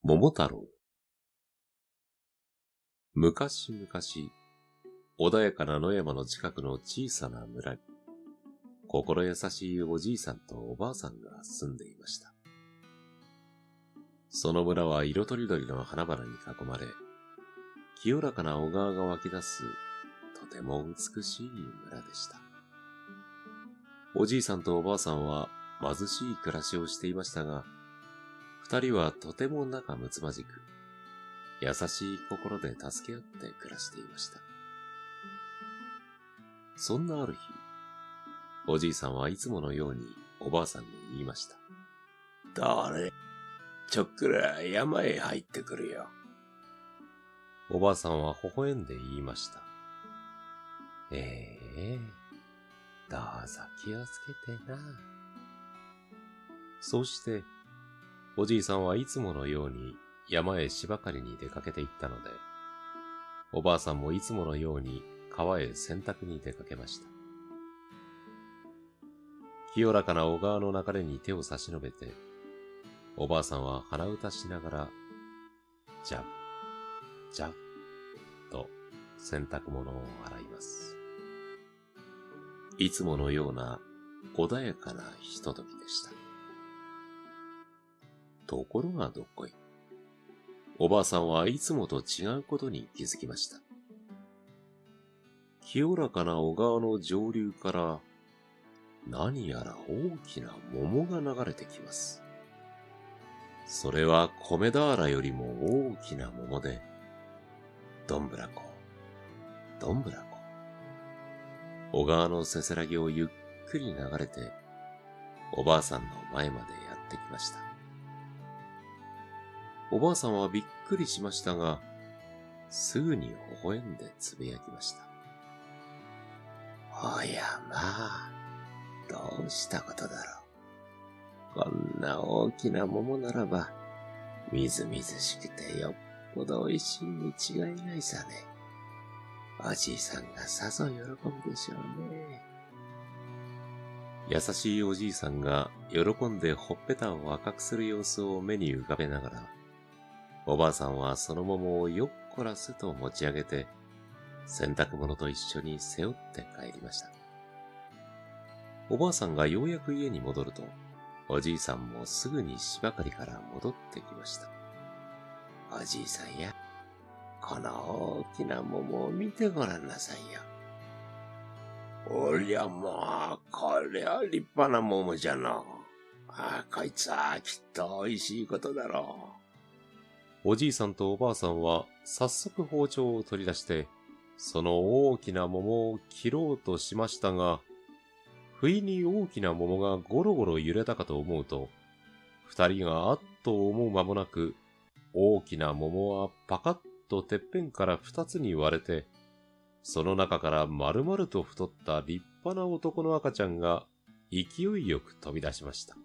桃太郎。昔々、穏やかな野山の近くの小さな村に、心優しいおじいさんとおばあさんが住んでいました。その村は色とりどりの花々に囲まれ、清らかな小川が湧き出す、とても美しい村でした。おじいさんとおばあさんは貧しい暮らしをしていましたが、二人はとても仲睦まじく、優しい心で助け合って暮らしていました。そんなある日、おじいさんはいつものようにおばあさんに言いました。どれ、ちょっくら山へ入ってくるよ。おばあさんは微笑んで言いました。どうぞ気をつけてな。そうして、おじいさんはいつものように山へ芝刈りに出かけて行ったので、おばあさんもいつものように川へ洗濯に出かけました。清らかな小川の流れに手を差し伸べて、おばあさんは鼻歌しながら、ジャブ、ジャブと洗濯物を洗います。いつものような穏やかなひとときでした。ところがどっこい、おばあさんはいつもと違うことに気づきました。清らかな小川の上流から何やら大きな桃が流れてきます。それは米俵よりも大きな桃で、どんぶらこ、どんぶらこ。小川のせせらぎをゆっくり流れて、おばあさんの前までやってきました。おばあさんはびっくりしましたが、すぐに微笑んでつぶやきました。おやまあ、どうしたことだろう。こんな大きな桃ならば、みずみずしくてよっぽど美味しいに違いないさね。おじいさんがさぞ喜ぶでしょうね。優しいおじいさんが喜んでほっぺたを赤くする様子を目に浮かべながら、おばあさんはその桃をよっこらせと持ち上げて、洗濯物と一緒に背負って帰りました。おばあさんがようやく家に戻ると、おじいさんもすぐに芝刈りから戻ってきました。おじいさんや、この大きな桃を見てごらんなさいよ。おりゃまあ、こりゃ立派な桃じゃな。こいつはきっと美味しいことだろう。おじいさんとおばあさんは早速包丁を取り出して、その大きな桃を切ろうとしましたが、不意に大きな桃がゴロゴロ揺れたかと思うと、二人があっと思う間もなく、大きな桃はパカッとてっぺんから二つに割れて、その中から丸々と太った立派な男の赤ちゃんが勢いよく飛び出しました。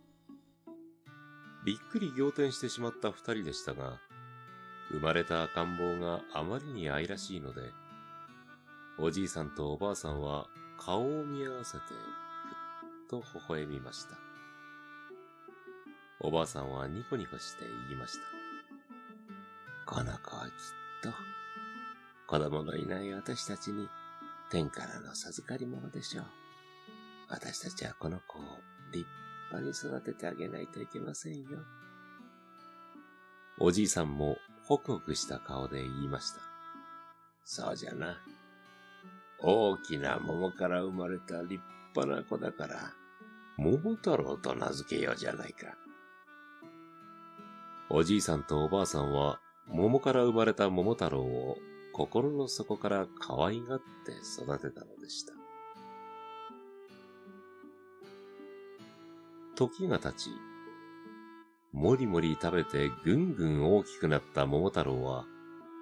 びっくり仰天してしまった二人でしたが、生まれた赤ん坊があまりに愛らしいので、おじいさんとおばあさんは顔を見合わせてふっと微笑みました。おばあさんはニコニコして言いました。この子はきっと、子供のいない私たちに天からの授かり物でしょう。私たちはこの子を立派に育ててあげないといけませんよ。おじいさんもホクホクした顔で言いました。そうじゃな。大きな桃から生まれた立派な子だから、桃太郎と名付けようじゃないか。おじいさんとおばあさんは桃から生まれた桃太郎を心の底から可愛がって育てたのでした。時が経ち、もりもり食べてぐんぐん大きくなった桃太郎は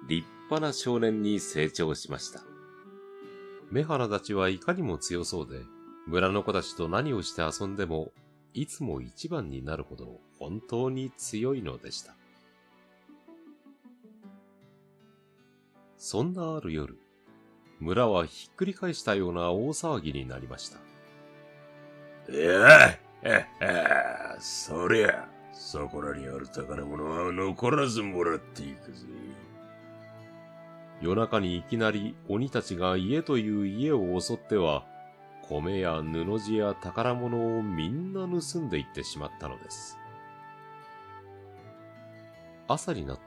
立派な少年に成長しました。目鼻立ちはいかにも強そうで、村の子たちと何をして遊んでもいつも一番になるほど本当に強いのでした。そんなある夜、村はひっくり返したような大騒ぎになりました。いや、そりゃ、そこらにある宝物は残らずもらっていくぜ。夜中にいきなり鬼たちが家という家を襲っては、米や布地や宝物をみんな盗んでいってしまったのです。朝になって、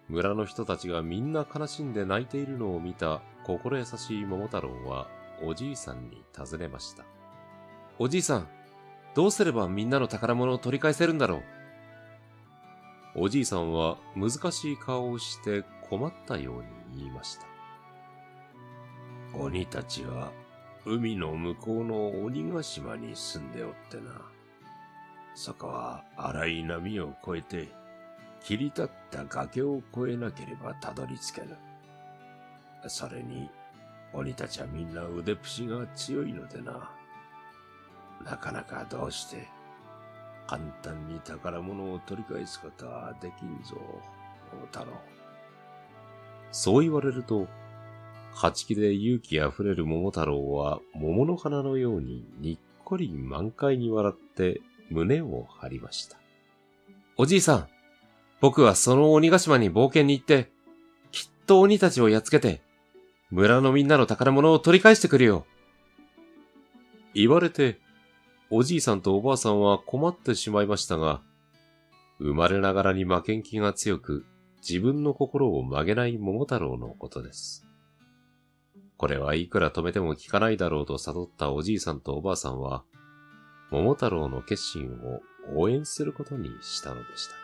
村の人たちがみんな悲しんで泣いているのを見た心優しい桃太郎はおじいさんに尋ねました。おじいさん、どうすればみんなの宝物を取り返せるんだろう。おじいさんは難しい顔をして困ったように言いました。鬼たちは海の向こうの鬼ヶ島に住んでおってな。そこは荒い波を越えて切り立った崖を越えなければたどり着けぬ。それに鬼たちはみんな腕っぷしが強いのでな。なかなかどうして簡単に宝物を取り返すことはできんぞ、桃太郎。そう言われると、勝ち気で勇気あふれる桃太郎は桃の花のようににっこり満開に笑って胸を張りました。おじいさん、僕はその鬼ヶ島に冒険に行って、きっと鬼たちをやっつけて、村のみんなの宝物を取り返してくるよ。言われて、おじいさんとおばあさんは困ってしまいましたが、生まれながらに負けん気が強く、自分の心を曲げない桃太郎のことです。これはいくら止めても効かないだろうと悟ったおじいさんとおばあさんは、桃太郎の決心を応援することにしたのでした。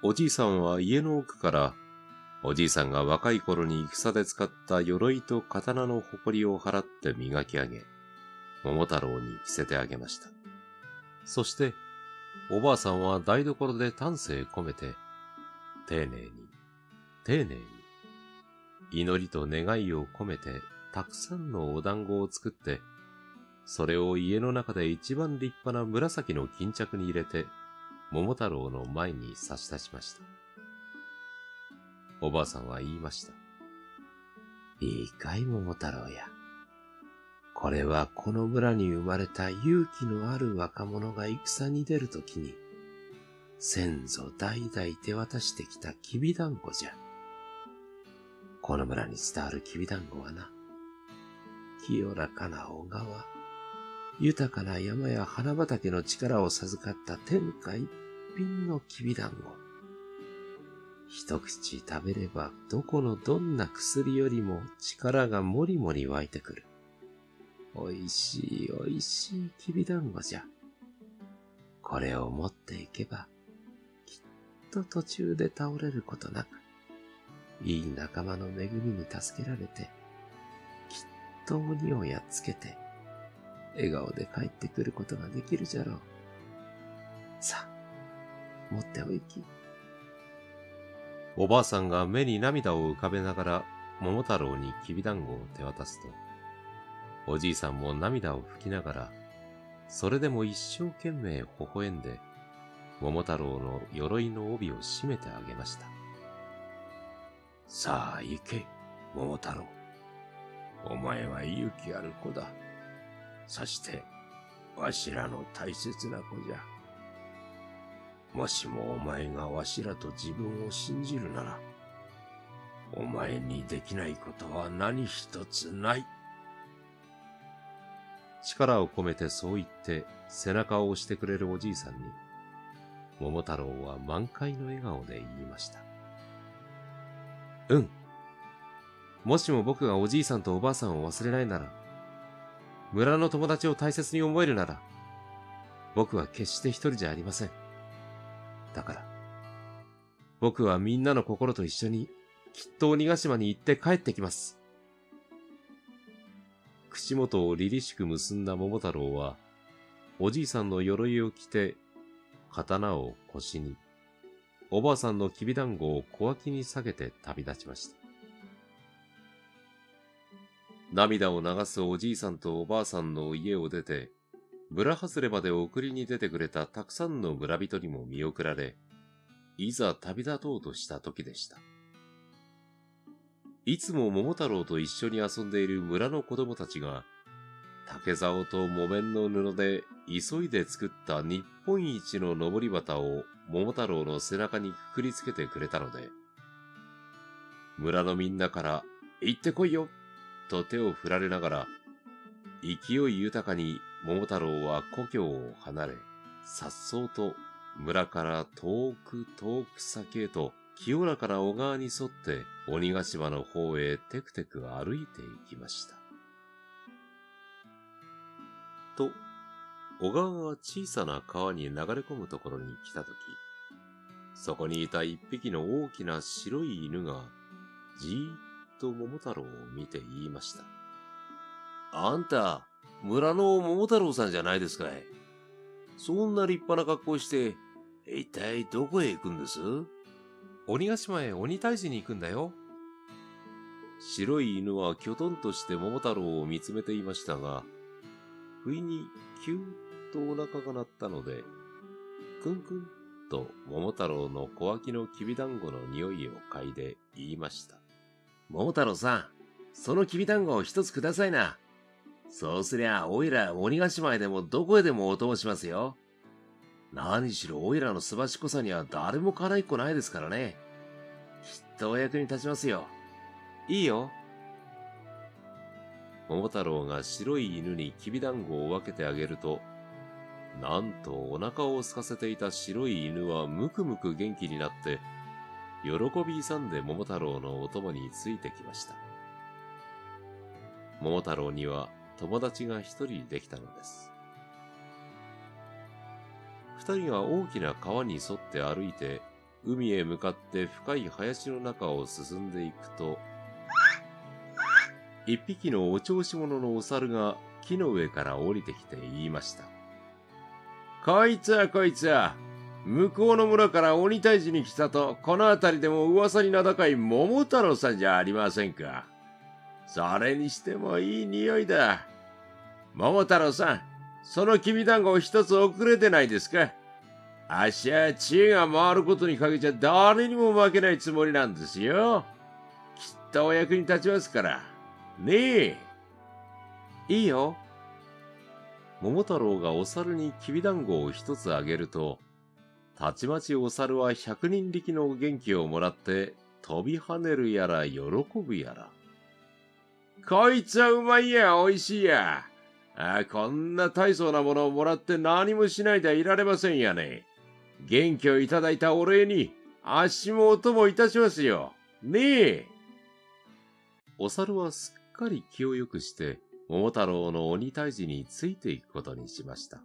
おじいさんは家の奥から、おじいさんが若い頃に戦で使った鎧と刀の埃を払って磨き上げ、桃太郎に着せてあげました。そして、おばあさんは台所で丹精込めて、丁寧に、丁寧に、祈りと願いを込めて、たくさんのお団子を作って、それを家の中で一番立派な紫の巾着に入れて、桃太郎の前に差し出しました。おばあさんは言いました。いいかい桃太郎や。これはこの村に生まれた勇気のある若者が戦に出るときに、先祖代々手渡してきたきびだんごじゃ。この村に伝わるきびだんごはな、清らかな小川、豊かな山や花畑の力を授かった天下一品のきびだんご。一口食べればどこのどんな薬よりも力がもりもり湧いてくる。おいしいおいしいきびだんごじゃ。これを持っていけば、きっと途中で倒れることなく、いい仲間の恵みに助けられて、きっと鬼をやっつけて、笑顔で帰ってくることができるじゃろう。さあ、持っておいき。おばあさんが目に涙を浮かべながら桃太郎にきびだんごを手渡すと、おじいさんも涙を拭きながら、それでも一生懸命微笑んで、桃太郎の鎧の帯を締めてあげました。さあ行け、桃太郎。お前は勇気ある子だ。そして、わしらの大切な子じゃ。もしもお前がわしらと自分を信じるなら、お前にできないことは何一つない。力を込めてそう言って背中を押してくれるおじいさんに、桃太郎は満開の笑顔で言いました。うん。もしも僕がおじいさんとおばあさんを忘れないなら、村の友達を大切に思えるなら、僕は決して一人じゃありません。だから、僕はみんなの心と一緒に、きっと鬼ヶ島に行って帰ってきます。口元を凛々しく結んだ桃太郎は、おじいさんの鎧を着て、刀を腰に、おばあさんのきびだんごを小脇に下げて旅立ちました。涙を流すおじいさんとおばあさんの家を出て、村外れまで送りに出てくれたたくさんの村人にも見送られ、いざ旅立とうとした時でした。いつも桃太郎と一緒に遊んでいる村の子供たちが、竹竿と木綿の布で急いで作った日本一の登り旗を桃太郎の背中にくくりつけてくれたので、村のみんなから行ってこいよと手を振られながら、勢い豊かに桃太郎は故郷を離れ、颯爽と村から遠く遠く先へと清らかな小川に沿って鬼ヶ島の方へテクテク歩いて行きました。と、小川が小さな川に流れ込むところに来たとき、そこにいた一匹の大きな白い犬がじーっと桃太郎を見て言いました。あんた、村の桃太郎さんじゃないですかい。そんな立派な格好して、一体どこへ行くんです？鬼ヶ島へ鬼退治に行くんだよ。白い犬はきょとんとして桃太郎を見つめていましたが、不意にキューッとお腹が鳴ったので、クンクンと桃太郎の小脇のきびだんごの匂いを嗅いで言いました。桃太郎さん、そのきびだんごを一つくださいな。そうすりゃ、おいら鬼ヶ島へでもどこへでもお供しますよ。何しろおいらのすばしこさには誰もかないっこないですからね。きっとお役に立ちますよ。いいよ。桃太郎が白い犬にきびだんごを分けてあげると、なんとお腹を空かせていた白い犬はむくむく元気になって、喜び勇んで桃太郎のお供についてきました。桃太郎には友達が一人できたのです。二人が大きな川に沿って歩いて、海へ向かって深い林の中を進んでいくと、一匹のお調子者のお猿が木の上から降りてきて言いました。こいつは、向こうの村から鬼退治に来たと、この辺りでも噂に名高い桃太郎さんじゃありませんか。それにしてもいい匂いだ。桃太郎さん、そのきびだんご一つ遅れてないですか。あっしは知恵が回ることにかけちゃ誰にも負けないつもりなんですよ。きっとお役に立ちますから。ねえ。いいよ。桃太郎がお猿にきびだんごを一つあげると、たちまちお猿は100人力の元気をもらって飛び跳ねるやら喜ぶやら。こいつはうまいや、おいしいや。こんな大層なものをもらって何もしないでいられませんやね。元気をいただいたお礼に、あっしもお供いたしますよ。ねえ。お猿はすっかり気をよくして、桃太郎の鬼退治についていくことにしました。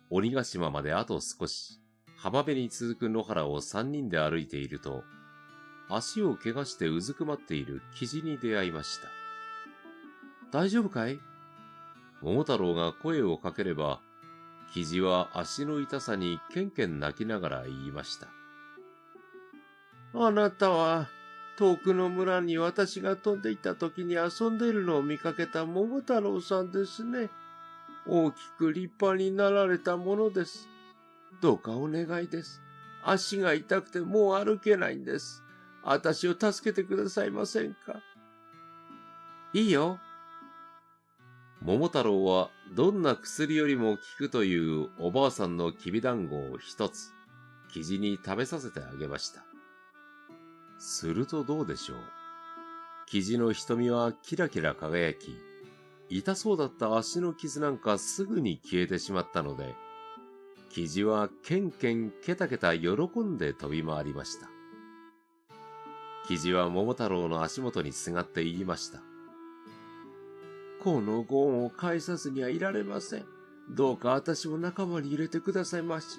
鬼ヶ島まであと少し、浜辺に続く野原を3人で歩いていると、足を怪我してうずくまっているキジに出会いました。大丈夫かい？桃太郎が声をかければ、キジは足の痛さにケンケン泣きながら言いました。あなたは、遠くの村に私が飛んでいた時に遊んでいるのを見かけた桃太郎さんですね。大きく立派になられたものです。どうかお願いです。足が痛くてもう歩けないんです。私を助けてくださいませんか。いいよ。桃太郎はどんな薬よりも効くというおばあさんのきびだんごを一つ、キジに食べさせてあげました。するとどうでしょう。キジの瞳はキラキラ輝き、痛そうだった足の傷なんかすぐに消えてしまったので、キジはケンケンケタケタ喜んで飛び回りました。キジは桃太郎の足元にすがって言いました。このご恩を返さずにはいられません。どうか私を仲間に入れてくださいまし。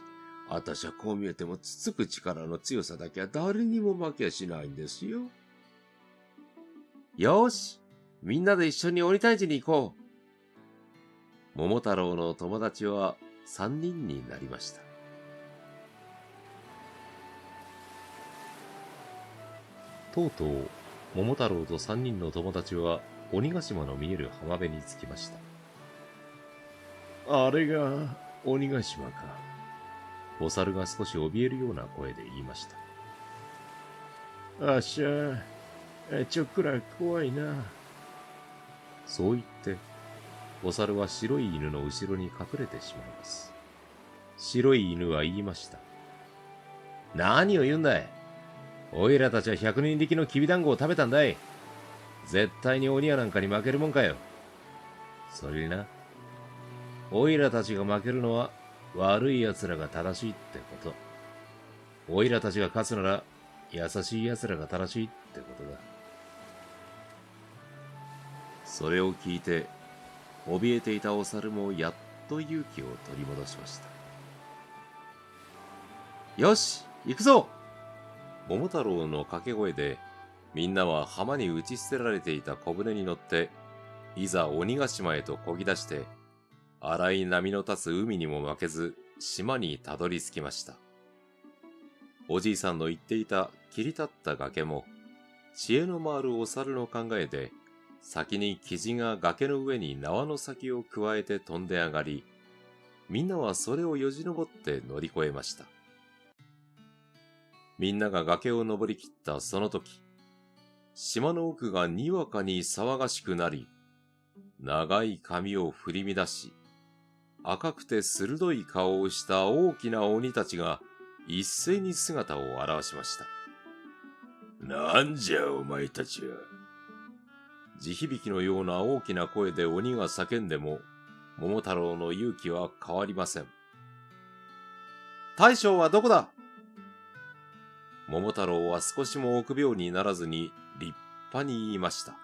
私はこう見えてもつつく力の強さだけは誰にも負けやしないんですよ。よーし、みんなで一緒に鬼退治に行こう。桃太郎の友達は3人になりました。とうとう、桃太郎と3人の友達は鬼ヶ島の見える浜辺に着きました。あれが鬼ヶ島か。お猿が少し怯えるような声で言いました。あっしゃ、ちょっくら怖いな。そう言って、お猿は白い犬の後ろに隠れてしまいます。白い犬は言いました。何を言うんだい。おいらたちは100人力のきびだんごを食べたんだい。絶対に鬼やなんかに負けるもんかよ。それにな、おいらたちが負けるのは悪い奴らが正しいってこと。おいらたちが勝つなら優しい奴らが正しいってことだ。それを聞いて、怯えていたお猿もやっと勇気を取り戻しました。よし、行くぞ。桃太郎の掛け声で、みんなは浜に打ち捨てられていた小舟に乗って、いざ鬼ヶ島へと漕ぎ出して、荒い波の立つ海にも負けず、島にたどり着きました。おじいさんの言っていた切り立った崖も、知恵の回るお猿の考えで、先にキジが崖の上に縄の先をくわえて飛んで上がり、みんなはそれをよじ登って乗り越えました。みんなが崖を登り切ったその時、島の奥がにわかに騒がしくなり、長い髪を振り乱し、赤くて鋭い顔をした大きな鬼たちが一斉に姿を現しました。なんじゃお前たちは。地響きのような大きな声で鬼が叫んでも、桃太郎の勇気は変わりません。大将はどこだ。桃太郎は少しも臆病にならずに立派に言いました。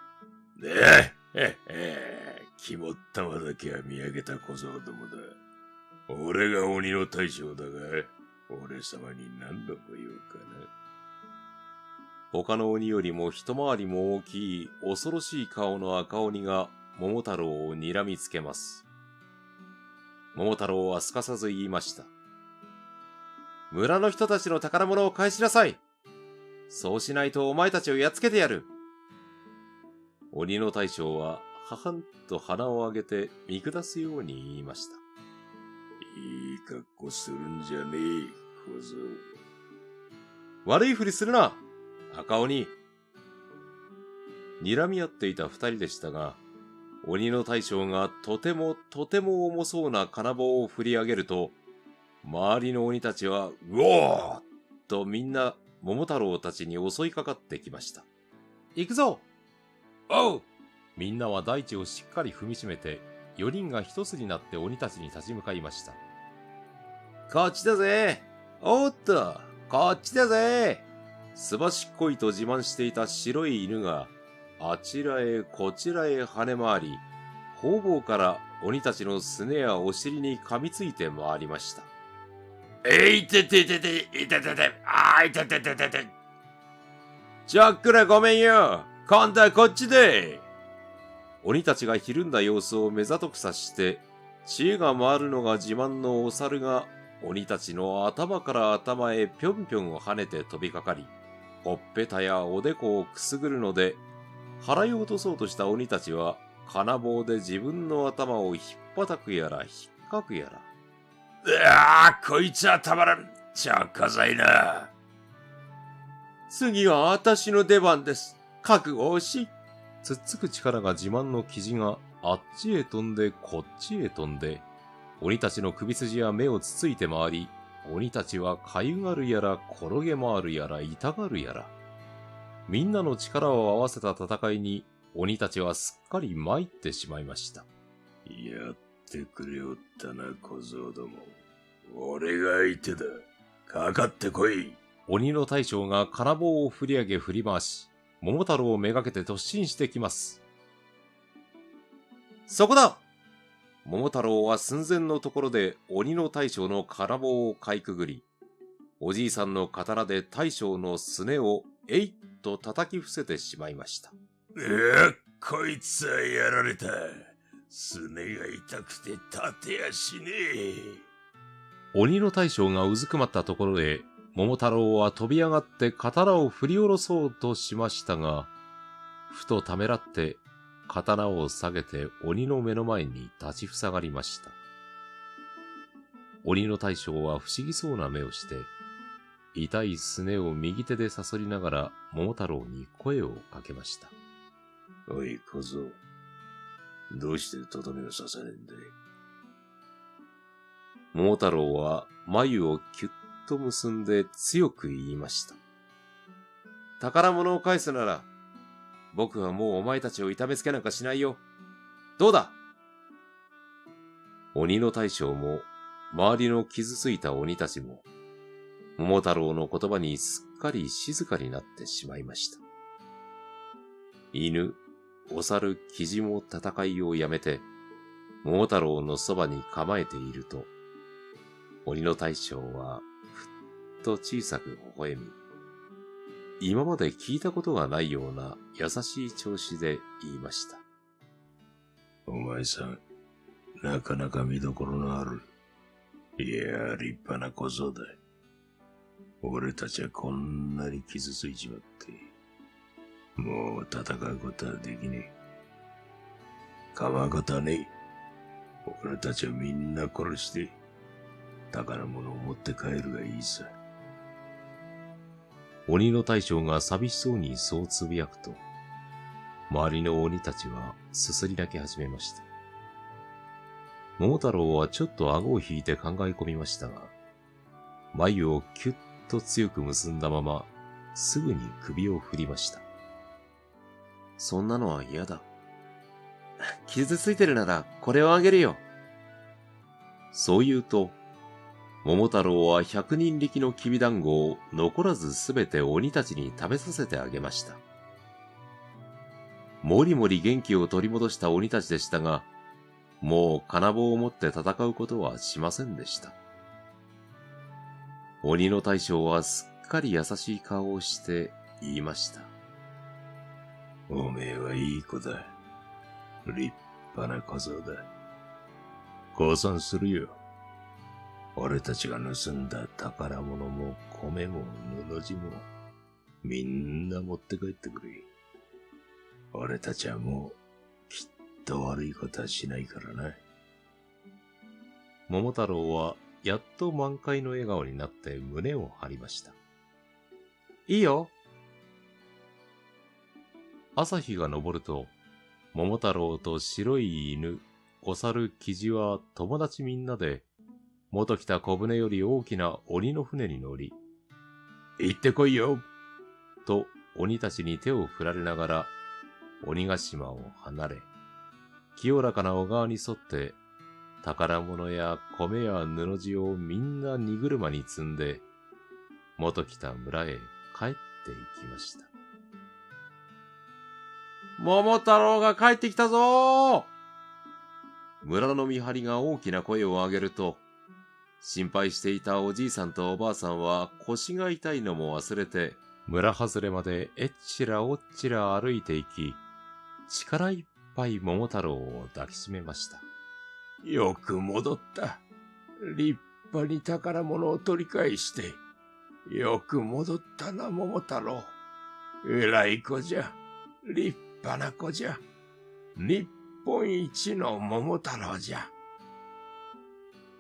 肝っ玉だけは見上げた小僧どもだ。俺が鬼の大将だが、俺様に何度も言うかな。他の鬼よりも一回りも大きい恐ろしい顔の赤鬼が桃太郎を睨みつけます。桃太郎はすかさず言いました。村の人たちの宝物を返しなさい。そうしないとお前たちをやっつけてやる。鬼の大将はははんと鼻を上げて見下すように言いました。いい格好するんじゃねえ、小僧。悪いふりするな、赤鬼。睨み合っていた二人でしたが、鬼の大将がとても重そうな金棒を振り上げると、周りの鬼たちは、うおーとみんな桃太郎たちに襲いかかってきました。行くぞ。おう。みんなは大地をしっかり踏みしめて、4人が一つになって鬼たちに立ち向かいました。こっちだぜ。おっと、こっちだぜ。すばしっこいと自慢していた白い犬が、あちらへこちらへ跳ね回り、方々から鬼たちのすねやお尻に噛みついて回りました。いてててて、いててて、あいててててて。ちょっくらごめんよ。今度はこっちで。鬼たちがひるんだ様子を目ざとく察して、知恵が回るのが自慢のお猿が、鬼たちの頭から頭へぴょんぴょん跳ねて飛びかかり、ほっぺたやおでこをくすぐるので、払い落とそうとした鬼たちは、金棒で自分の頭をひっぱたくやら、ひっかくやら。こいつはたまらん。ちゃかざいな。次は私の出番です。覚悟をし。つっつく力が自慢の生地があっちへ飛んでこっちへ飛んで、鬼たちの首筋や目をつついて回り、鬼たちはかゆがるやら転げ回るやら痛がるやら。みんなの力を合わせた戦いに鬼たちはすっかり参ってしまいました。やってくれおったな小僧ども。俺が相手だ。かかってこい。鬼の大将が金棒を振り上げ振り回し、桃太郎をめがけて突進してきます。そこだ。桃太郎は寸前のところで鬼の大将の金棒をかいくぐり、おじいさんの刀で大将のすねをえいっと叩き伏せてしまいました。こいつはやられた。すねが痛くて立てやしねえ。鬼の大将がうずくまったところで、桃太郎は飛び上がって刀を振り下ろそうとしましたが、ふとためらって刀を下げて鬼の目の前に立ちふさがりました。鬼の大将は不思議そうな目をして、痛いすねを右手でさそりながら桃太郎に声をかけました。おい小僧、どうしてとどめを刺さねえんだい。桃太郎は眉をキュッと結んで強く言いました。宝物を返すなら、僕はもうお前たちを痛めつけなんかしないよ。どうだ？鬼の大将も、周りの傷ついた鬼たちも、桃太郎の言葉にすっかり静かになってしまいました。犬、お猿、キジも戦いをやめて、桃太郎のそばに構えていると、鬼の大将はふっと小さく微笑み、今まで聞いたことがないような優しい調子で言いました。お前さん、なかなか見どころのある。いや、立派な小僧だ。俺たちはこんなに傷ついちまって、もう戦うことはできねえ。構うことはねえ。俺たちはみんな殺して、宝物を持って帰るがいいさ。鬼の大将が寂しそうにそうつぶやくと、周りの鬼たちはすすり泣き始めました。桃太郎はちょっと顎を引いて考え込みましたが、眉をキュッと強く結んだまま、すぐに首を振りました。そんなのは嫌だ。傷ついてるならこれをあげるよ。そう言うと、桃太郎は100人力のきびだんごを残らずすべて鬼たちに食べさせてあげました。もりもり元気を取り戻した鬼たちでしたが、もう金棒を持って戦うことはしませんでした。鬼の大将はすっかり優しい顔をして言いました。おめえはいい子だ。立派な小僧だ。降参するよ。俺たちが盗んだ宝物も米も布地もみんな持って帰ってくれ。俺たちはもうきっと悪いことはしないからな。桃太郎はやっと満開の笑顔になって胸を張りました。いいよ。朝日が昇ると、桃太郎と白い犬、お猿、キジは友達みんなで、元来た小舟より大きな鬼の船に乗り、行ってこいよと鬼たちに手を振られながら、鬼ヶ島を離れ、清らかな小川に沿って、宝物や米や布地をみんな荷車に積んで、元来た村へ帰っていきました。桃太郎が帰ってきたぞー！村の見張りが大きな声を上げると、心配していたおじいさんとおばあさんは腰が痛いのも忘れて、村外れまでえっちらおっちら歩いていき、力いっぱい桃太郎を抱きしめました。よく戻った。立派に宝物を取り返して。よく戻ったな、桃太郎。偉い子じゃ。立派な子じゃ。日本一の桃太郎じゃ。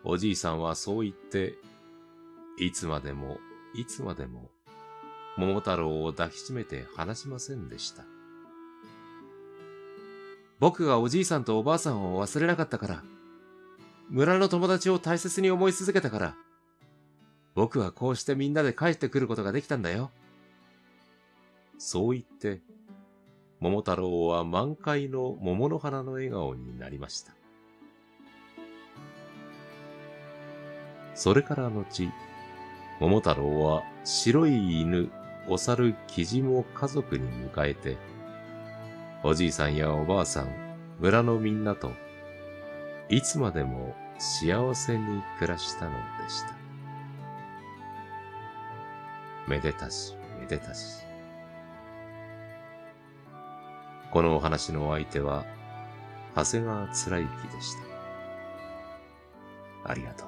おじいさんはそう言って、いつまでもいつまでも桃太郎を抱きしめて離しませんでした。僕がおじいさんとおばあさんを忘れなかったから、村の友達を大切に思い続けたから、僕はこうしてみんなで帰ってくることができたんだよ。そう言って、桃太郎は満開の桃の花の笑顔になりました。それから後、桃太郎は白い犬、お猿、キジも家族に迎えて、おじいさんやおばあさん、村のみんなと、いつまでも幸せに暮らしたのでした。めでたしめでたし。このお話の相手は、長谷川貫之でした。ありがとう。